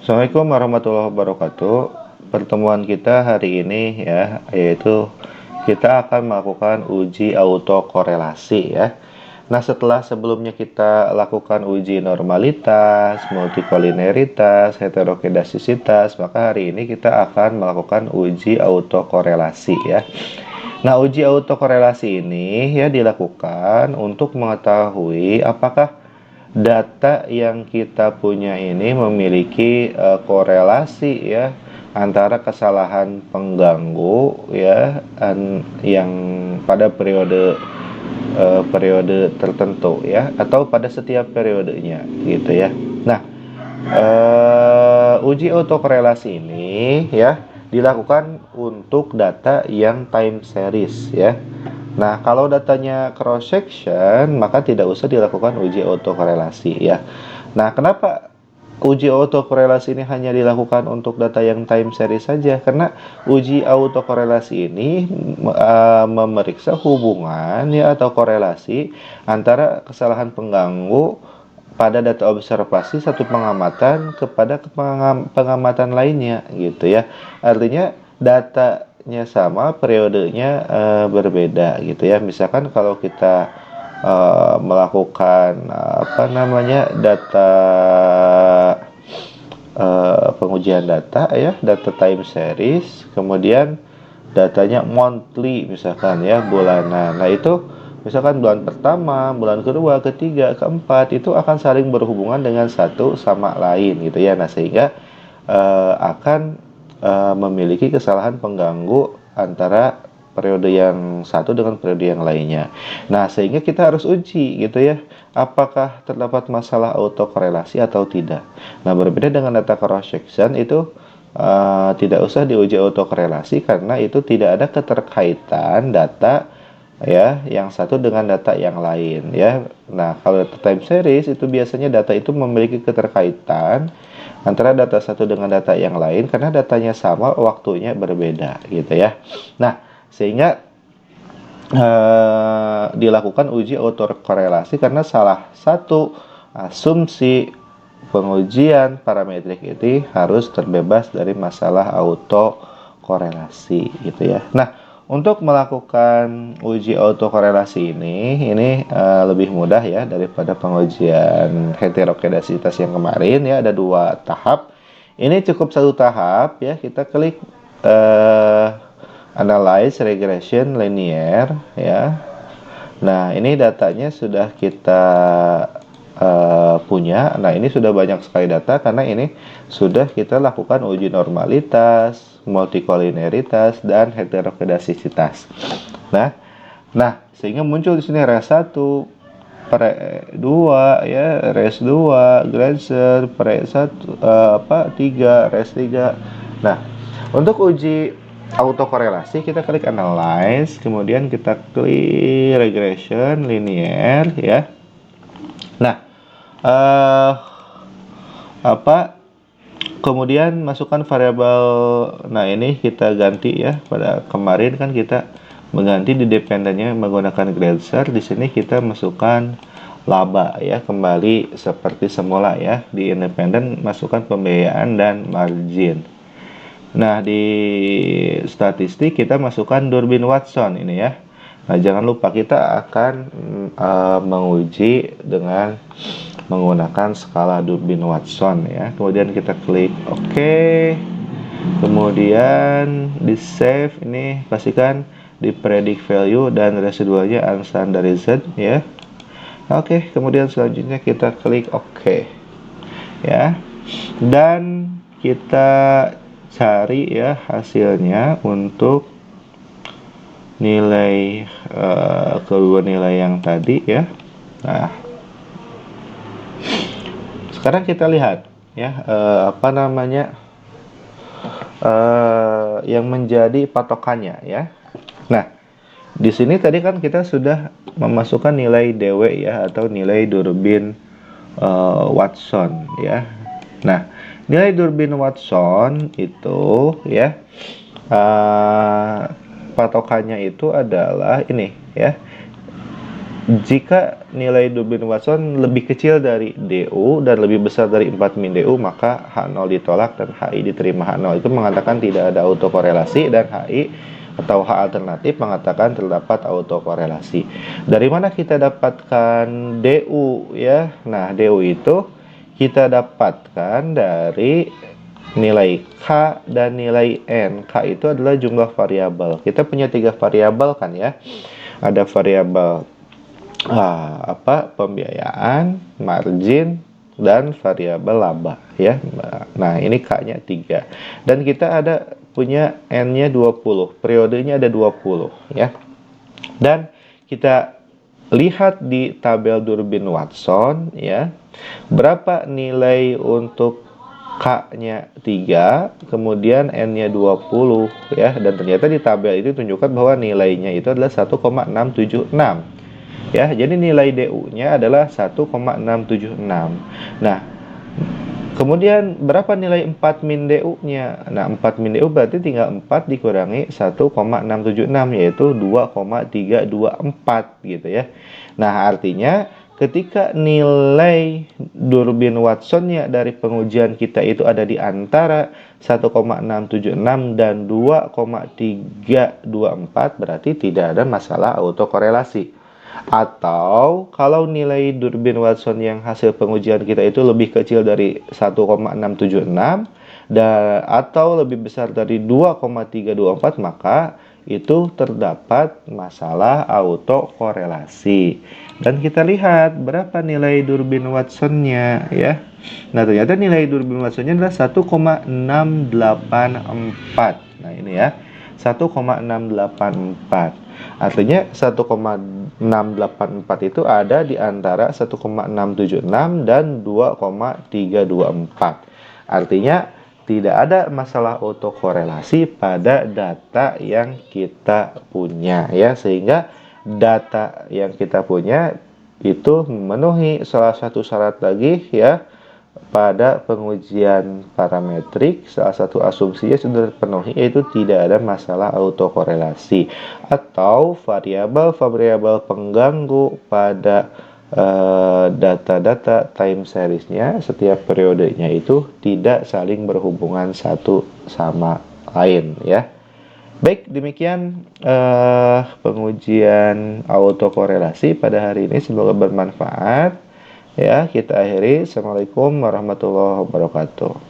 Assalamualaikum warahmatullahi wabarakatuh. Pertemuan kita hari ini ya, yaitu kita akan melakukan uji autokorelasi ya. Nah, setelah sebelumnya kita lakukan uji normalitas, multikolineritas, heterokedasisitas, maka hari ini kita akan melakukan uji autokorelasi ya. Nah, uji autokorelasi ini ya dilakukan untuk mengetahui apakah data yang kita punya ini memiliki korelasi ya antara kesalahan pengganggu ya yang pada periode tertentu ya atau pada setiap periodenya gitu ya. Nah, uji autokorelasi ini ya dilakukan untuk data yang time series ya. Nah, kalau datanya cross section, maka tidak usah dilakukan uji autokorelasi ya. Nah, kenapa uji autokorelasi ini hanya dilakukan untuk data yang time series saja? Karena uji autokorelasi ini memeriksa hubungan ya atau korelasi antara kesalahan pengganggu pada data observasi satu pengamatan kepada pengamatan lainnya gitu ya. Artinya datanya sama, periodenya berbeda gitu ya. Misalkan kalau kita melakukan data pengujian data ya, data time series, kemudian datanya monthly misalkan ya, bulanan. Nah, itu misalkan bulan pertama, bulan kedua, ketiga, keempat itu akan saling berhubungan dengan satu sama lain gitu ya. Nah, sehingga akan memiliki kesalahan pengganggu antara periode yang satu dengan periode yang lainnya. Nah, sehingga kita harus uji gitu ya, apakah terdapat masalah autokorelasi atau tidak. Nah, berbeda dengan data cross section itu tidak usah diuji autokorelasi karena itu tidak ada keterkaitan data ya yang satu dengan data yang lain ya. Nah, kalau data time series itu biasanya data itu memiliki keterkaitan antara data satu dengan data yang lain karena datanya sama, waktunya berbeda gitu ya. Nah, sehingga dilakukan uji autokorelasi karena salah satu asumsi pengujian parametrik ini harus terbebas dari masalah autokorelasi gitu ya. Nah, untuk melakukan uji autokorelasi ini lebih mudah ya daripada pengujian heterokedasitas yang kemarin ya, ada 2 tahap. Ini cukup 1 tahap ya, kita klik analyze regression linear ya. Nah, ini datanya sudah kita punya. Nah, ini sudah banyak sekali data karena ini sudah kita lakukan uji normalitas, multikolineritas, dan heterokedasisitas. Nah, sehingga muncul di sini RES1, PRE2 ya, RES2, Granser, PRE1 3, RES3. Nah, untuk uji autokorelasi kita klik analyze, kemudian kita klik regression linear ya. Nah, kemudian masukkan variabel. Nah, ini kita ganti ya, pada kemarin kan kita mengganti di dependennya menggunakan Granser. Di sini kita masukkan laba ya, kembali seperti semula ya. Di independen masukkan pembiayaan dan margin. Nah, di statistik kita masukkan Durbin Watson ini ya. Nah, jangan lupa kita akan menguji dengan menggunakan skala Durbin Watson ya. Kemudian kita klik OK. Kemudian di save, ini pastikan di predict value dan residualnya unstandarized ya. Oke, kemudian selanjutnya kita klik OK ya. Dan kita cari ya hasilnya untuk nilai kedua nilai yang tadi ya. Nah, sekarang kita lihat ya yang menjadi patokannya ya. Nah, di sini tadi kan kita sudah memasukkan nilai DW ya, atau nilai Durbin Watson ya. Nah, nilai Durbin Watson itu ya patokannya itu adalah ini ya, jika nilai Durbin Watson lebih kecil dari DU dan lebih besar dari 4 min DU, maka H0 ditolak dan HI diterima. H0 itu mengatakan tidak ada autokorelasi, dan HI atau H alternatif mengatakan terdapat autokorelasi. Dari mana kita dapatkan DU ya? Nah, DU itu kita dapatkan dari nilai K dan nilai N. K itu adalah jumlah variabel. Kita punya 3 variabel kan ya. Ada variabel pembiayaan, margin, dan variabel laba ya. Nah, ini K-nya 3. Dan kita punya N-nya 20. Periodenya ada 20 ya. Dan kita lihat di tabel Durbin Watson ya. Berapa nilai untuk K-nya 3, kemudian N-nya 20 ya. Dan ternyata di tabel itu tunjukkan bahwa nilainya itu adalah 1,676. Ya, jadi nilai DU-nya adalah 1,676. Nah, kemudian berapa nilai 4 min DU-nya? Nah, 4 min DU berarti tinggal 4 dikurangi 1,676, yaitu 2,324 gitu ya. Nah, artinya ketika nilai Durbin Watson-nya dari pengujian kita itu ada di antara 1,676 dan 2,324, berarti tidak ada masalah autokorelasi. Atau kalau nilai Durbin Watson yang hasil pengujian kita itu lebih kecil dari 1,676 dan atau lebih besar dari 2,324, maka itu terdapat masalah autokorelasi. Dan kita lihat berapa nilai Durbin Watson-nya ya. Nah, ternyata nilai Durbin Watson-nya adalah 1,684. Nah, ini ya. 1,684. Artinya 1,684 itu ada di antara 1,676 dan 2,324. Artinya tidak ada masalah autokorelasi pada data yang kita punya ya, sehingga data yang kita punya itu memenuhi salah satu syarat lagi ya. Pada pengujian parametrik, salah satu asumsinya sudah terpenuhi, yaitu tidak ada masalah autokorelasi atau variabel-variabel pengganggu pada data-data time seriesnya setiap periodenya itu tidak saling berhubungan satu sama lain ya. Baik, demikian pengujian autokorelasi pada hari ini, semoga bermanfaat. Ya, kita akhiri. Assalamualaikum warahmatullahi wabarakatuh.